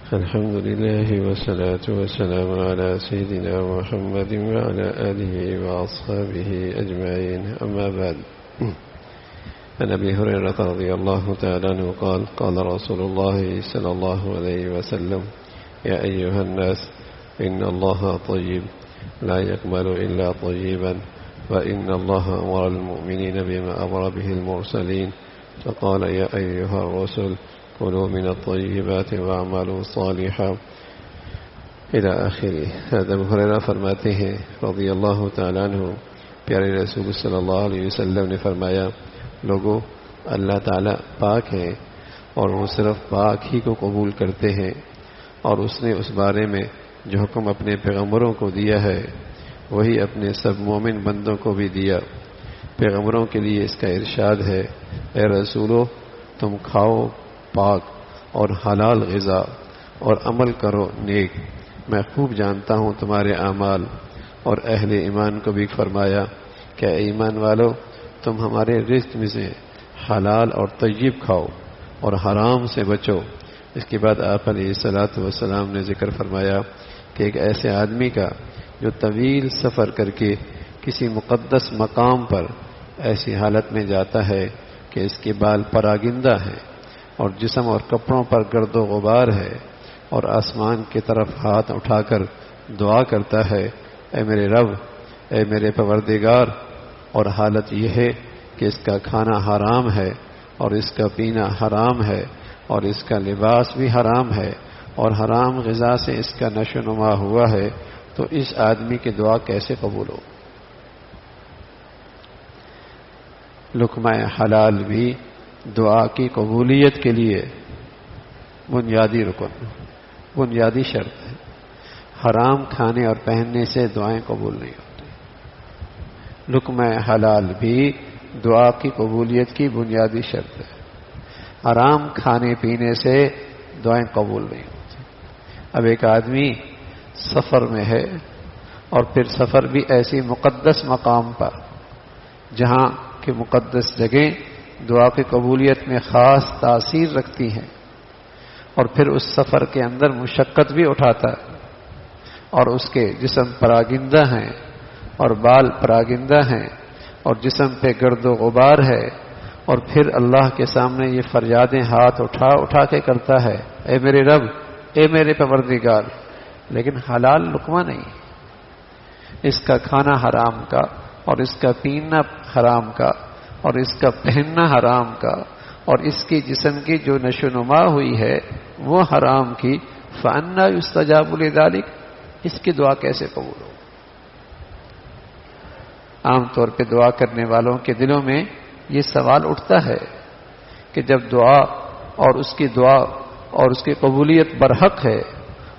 الحمد لله والصلاة والسلام على سيدنا محمد وعلى آله وأصحابه أجمعين. أما بعد، عن أبي هريرة رضي الله تعالى عنه قال رسول الله صلى الله عليه وسلم: يا أيها الناس، إن الله طيب لا يقبل إلا طيبا، وإن الله أمر المؤمنين بما أمر به المرسلين، فقال: يا أيها الرسل، كلوا من الطيبات واعملوا صالحا، الى آخره. حضرت ابو ہریرہ فرماتے ہیں رضی اللہ تعالیٰ عنہ، پیارے رسول صلی اللہ علیہ وسلم نے فرمایا: لوگوں، اللہ تعالیٰ پاک ہے اور وہ صرف پاک ہی کو قبول کرتے ہیں، اور اس نے اس بارے میں جو حکم اپنے پیغمبروں کو دیا ہے وہی اپنے سب مومن بندوں کو بھی دیا۔ پیغمبروں کے لیے اس کا ارشاد ہے: اے رسولو، تم کھاؤ پاک اور حلال غذا اور عمل کرو نیک، میں خوب جانتا ہوں تمہارے اعمال۔ اور اہل ایمان کو بھی فرمایا کہ اے ایمان والو، تم ہمارے رزق میں سے حلال اور طیب کھاؤ اور حرام سے بچو۔ اس کے بعد آپ علیہ الصلاۃ والسلام نے ذکر فرمایا کہ ایک ایسے آدمی کا جو طویل سفر کر کے کسی مقدس مقام پر ایسی حالت میں جاتا ہے کہ اس کے بال پراگندہ ہیں اور جسم اور کپڑوں پر گرد و غبار ہے، اور آسمان کی طرف ہاتھ اٹھا کر دعا کرتا ہے: اے میرے رب، اے میرے پروردگار، اور حالت یہ ہے کہ اس کا کھانا حرام ہے اور اس کا پینا حرام ہے اور اس کا لباس بھی حرام ہے اور حرام غذا سے اس کا نشو و نما ہوا ہے، تو اس آدمی کی دعا کیسے قبول ہو؟ لقمہ حلال بھی دعا کی قبولیت کے لیے بنیادی رکن، بنیادی شرط ہے۔ حرام کھانے اور پہننے سے دعائیں قبول نہیں ہوتی۔ لقمہ حلال بھی دعا کی قبولیت کی بنیادی شرط ہے۔ حرام کھانے پینے سے دعائیں قبول نہیں ہوتی۔ اب ایک آدمی سفر میں ہے، اور پھر سفر بھی ایسی مقدس مقام پر جہاں کہ مقدس جگہیں دعا کی قبولیت میں خاص تاثیر رکھتی ہیں، اور پھر اس سفر کے اندر مشقت بھی اٹھاتا ہے، اور اس کے جسم پراگندہ ہیں اور بال پراگندہ ہیں اور جسم پہ گرد و غبار ہے، اور پھر اللہ کے سامنے یہ فریادیں ہاتھ اٹھا اٹھا کے کرتا ہے: اے میرے رب، اے میرے پروردگار، لیکن حلال لقمہ نہیں، اس کا کھانا حرام کا اور اس کا پینا حرام کا اور اس کا پہننا حرام کا اور اس کی جسم کی جو نشو نما ہوئی ہے وہ حرام کی، فَأَنَّى يُسْتَجَابُ لِذَلِكَ، اس کی دعا کیسے قبول ہو؟ عام طور پہ دعا کرنے والوں کے دلوں میں یہ سوال اٹھتا ہے کہ جب دعا اور اس کی دعا اور اس کی قبولیت برحق ہے،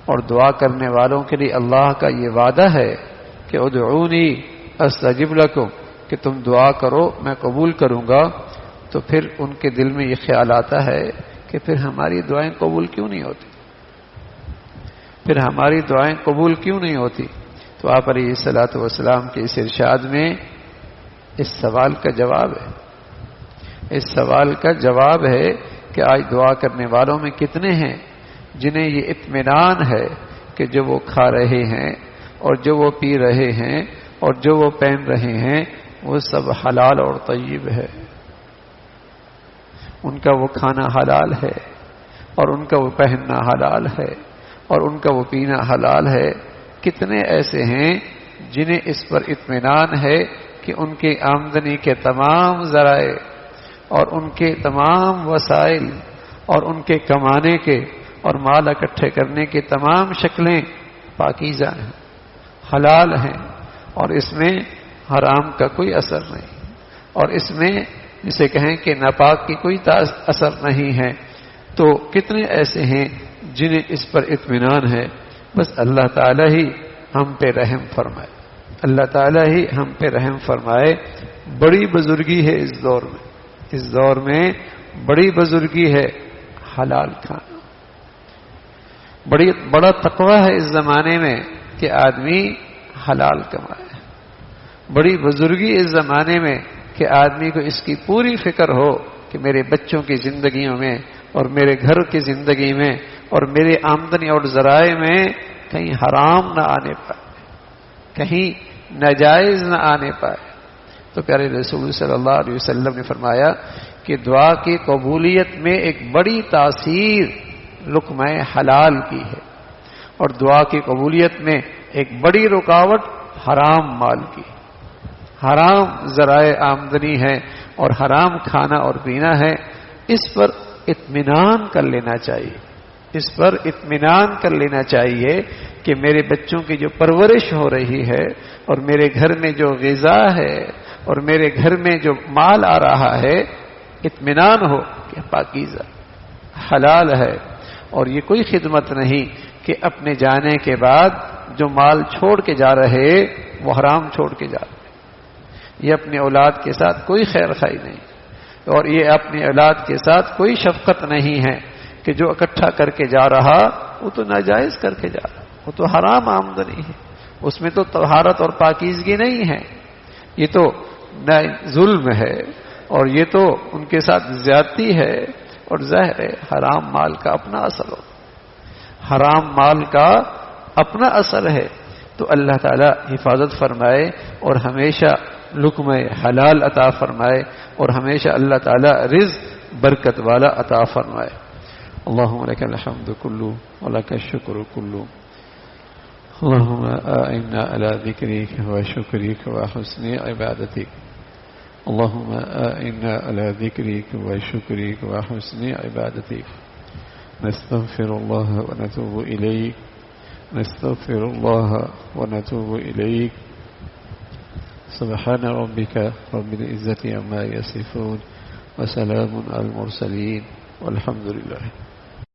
اور دعا کرنے والوں کے لیے اللہ کا یہ وعدہ ہے کہ ادعونی استجب لکم، کہ تم دعا کرو میں قبول کروں گا، تو پھر ان کے دل میں یہ خیال آتا ہے کہ پھر ہماری دعائیں قبول کیوں نہیں ہوتی؟ پھر ہماری دعائیں قبول کیوں نہیں ہوتی؟ تو آپ علیہ الصلاۃ والسلام کے اس ارشاد میں اس سوال کا جواب ہے۔ اس سوال کا جواب ہے کہ آج دعا کرنے والوں میں کتنے ہیں جنہیں یہ اطمینان ہے کہ جو وہ کھا رہے ہیں اور جو وہ پی رہے ہیں اور جو وہ پہن رہے ہیں وہ سب حلال اور طیب ہے، ان کا وہ کھانا حلال ہے اور ان کا وہ پہننا حلال ہے اور ان کا وہ پینا حلال ہے۔ کتنے ایسے ہیں جنہیں اس پر اطمینان ہے کہ ان کی آمدنی کے تمام ذرائع اور ان کے تمام وسائل اور ان کے کمانے کے اور مال اکٹھے کرنے کی تمام شکلیں پاکیزہ ہیں، حلال ہیں، اور اس میں حرام کا کوئی اثر نہیں، اور اس میں جسے کہیں کہ ناپاک کی کوئی اثر نہیں ہے۔ تو کتنے ایسے ہیں جنہیں اس پر اطمینان ہے؟ بس اللہ تعالیٰ ہی ہم پہ رحم فرمائے، اللہ تعالیٰ ہی ہم پہ رحم فرمائے۔ بڑی بزرگی ہے اس دور میں، اس دور میں بڑی بزرگی ہے حلال کھانا۔ بڑا تقویٰ ہے اس زمانے میں کہ آدمی حلال کمائے۔ بڑی بزرگی اس زمانے میں کہ آدمی کو اس کی پوری فکر ہو کہ میرے بچوں کی زندگیوں میں اور میرے گھر کی زندگی میں اور میرے آمدنی اور ذرائع میں کہیں حرام نہ آنے پائے، کہیں ناجائز نہ آنے پائے۔ تو پیارے رسول صلی اللہ علیہ وسلم نے فرمایا کہ دعا کی قبولیت میں ایک بڑی تاثیر لقمہ حلال کی ہے، اور دعا کی قبولیت میں ایک بڑی رکاوٹ حرام مال کی، حرام ذرائع آمدنی ہے اور حرام کھانا اور پینا ہے۔ اس پر اطمینان کر لینا چاہیے، اس پر اطمینان کر لینا چاہیے کہ میرے بچوں کی جو پرورش ہو رہی ہے اور میرے گھر میں جو غذا ہے اور میرے گھر میں جو مال آ رہا ہے، اطمینان ہو کہ پاکیزہ حلال ہے، اور یہ کوئی خدمت نہیں کہ اپنے جانے کے بعد جو مال چھوڑ کے جا رہے وہ حرام چھوڑ کے جا رہے، یہ اپنی اولاد کے ساتھ کوئی خیر خواہی نہیں، اور یہ اپنی اولاد کے ساتھ کوئی شفقت نہیں ہے کہ جو اکٹھا کر کے جا رہا وہ تو ناجائز کر کے جا رہا، وہ تو حرام آمدنی ہے، اس میں تو طہارت اور پاکیزگی نہیں ہے، یہ تو ظلم ہے، اور یہ تو ان کے ساتھ زیادتی ہے، اور ظاہر ہے حرام مال کا اپنا اثر ہو، حرام مال کا اپنا اثر ہے۔ تو اللہ تعالی حفاظت فرمائے اور ہمیشہ لقمہ حلال عطا فرمائے، اور ہمیشہ اللہ تعالی رزق برکت والا عطا فرمائے۔ اللہم لک الحمد کلو ولک الشکر کلو، اللہم اعنا علی ذکرک وشکرک وحسن عبادتک، اللہم اعنا علی ذکرک وشکرک وحسن عبادتک، نستغفر اللہ ونتوب الیک، نستغفر اللہ ونتوب الیک، سبحان ربک رب العزة عما یصفون وسلام علی المرسلین والحمد للہ۔